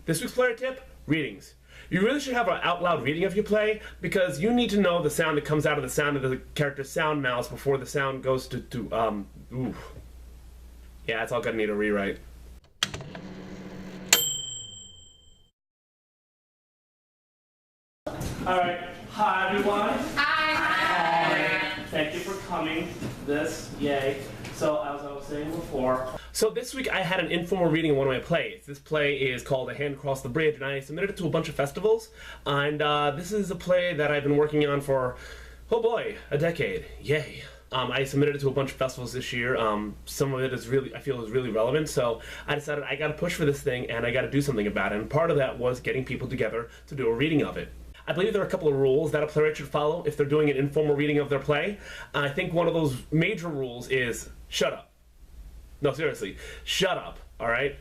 This week's Playwright Tip, readings. You really should have an out loud reading of your play because you need to know the sound that comes out of the sound of the character's sound mouths before the sound goes to ooh. Yeah, it's all gonna need a rewrite. Alright, hi everyone. Hi. Thank you for coming. Yay. So, as I was saying before, so this week I had an informal reading of one of my plays. This play is called A Hand Across the Bridge, and I submitted it to a bunch of festivals. And this is a play that I've been working on for, oh boy, a decade. Yay. I submitted it to a bunch of festivals this year. Some of it is really, I feel, is really relevant. So I decided I got to push for this thing, and I got to do something about it. And part of that was getting people together to do a reading of it. I believe there are a couple of rules that a playwright should follow if they're doing an informal reading of their play. I think one of those major rules is shut up. No, seriously, shut up, all right?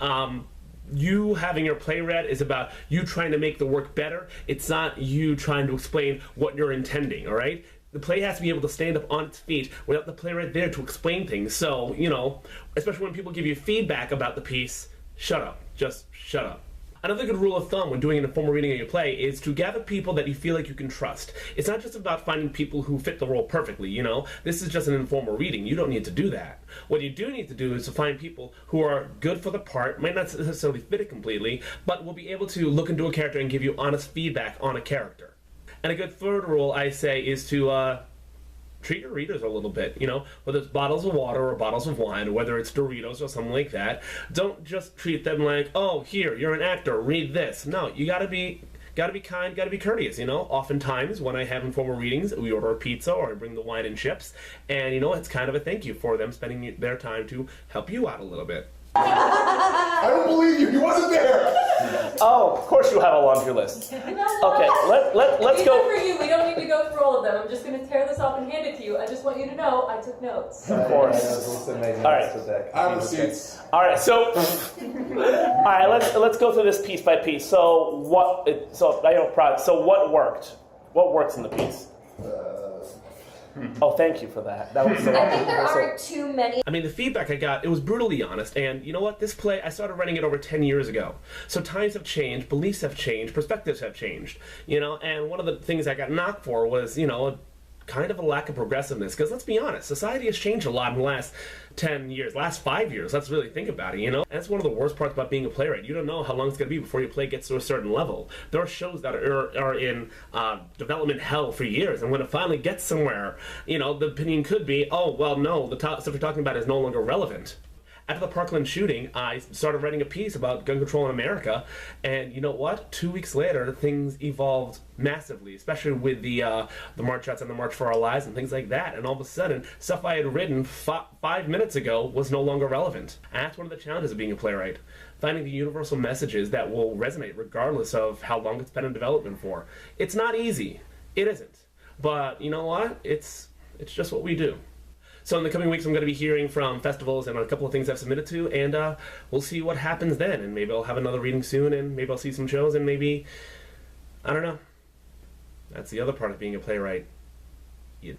You having your play read is about you trying to make the work better. It's not you trying to explain what you're intending, all right? The play has to be able to stand up on its feet without the playwright there to explain things. So, you know, especially when people give you feedback about the piece, shut up. Just shut up. Another good rule of thumb when doing an informal reading of your play is to gather people that you feel like you can trust. It's not just about finding people who fit the role perfectly, you know? This is just an informal reading. You don't need to do that. What you do need to do is to find people who are good for the part, might not necessarily fit it completely, but will be able to look into a character and give you honest feedback on a character. And a good third rule, I say, is to treat your readers a little bit, you know, whether it's bottles of water or bottles of wine, or whether it's Doritos or something like that. Don't just treat them like, oh, here, you're an actor, read this. No, you gotta be kind, gotta be courteous, you know. Oftentimes, when I have informal readings, we order a pizza or I bring the wine and chips, and, you know, it's kind of a thank you for them spending their time to help you out a little bit. I don't believe you. He wasn't there. Oh, of course you have a laundry list. Okay, let's go. For you, we don't need to go through all of them. I'm just going to tear this off and hand it to you. I just want you to know I took notes. Of course. All right. Receipts. All right. So, all right. Let's go through this piece by piece. So what? So what worked? What works in the piece? Oh, thank you for that. That was. I think there aren't too many. I mean, the feedback I got, it was brutally honest. And you know what? This play, I started writing it over 10 years ago. So times have changed, beliefs have changed, perspectives have changed. You know, and one of the things I got knocked for was, you know, kind of a lack of progressiveness. Because let's be honest, society has changed a lot in the last 10 years, last 5 years. Let's really think about it, you know? And that's one of the worst parts about being a playwright. You don't know how long it's going to be before your play gets to a certain level. There are shows that are in development hell for years, and when it finally gets somewhere, you know, the opinion could be, oh, well, no, the stuff you're talking about is no longer relevant. After the Parkland shooting, I started writing a piece about gun control in America, and you know what? 2 weeks later, things evolved massively, especially with the March Outs and the March for Our Lives and things like that. And all of a sudden, stuff I had written 5 minutes ago was no longer relevant. And that's one of the challenges of being a playwright, finding the universal messages that will resonate regardless of how long it's been in development for. It's not easy. It isn't. But you know what? It's just what we do. So in the coming weeks, I'm going to be hearing from festivals and a couple of things I've submitted to, and we'll see what happens then. And maybe I'll have another reading soon, and maybe I'll see some shows, and maybe, I don't know. That's the other part of being a playwright. You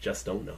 just don't know.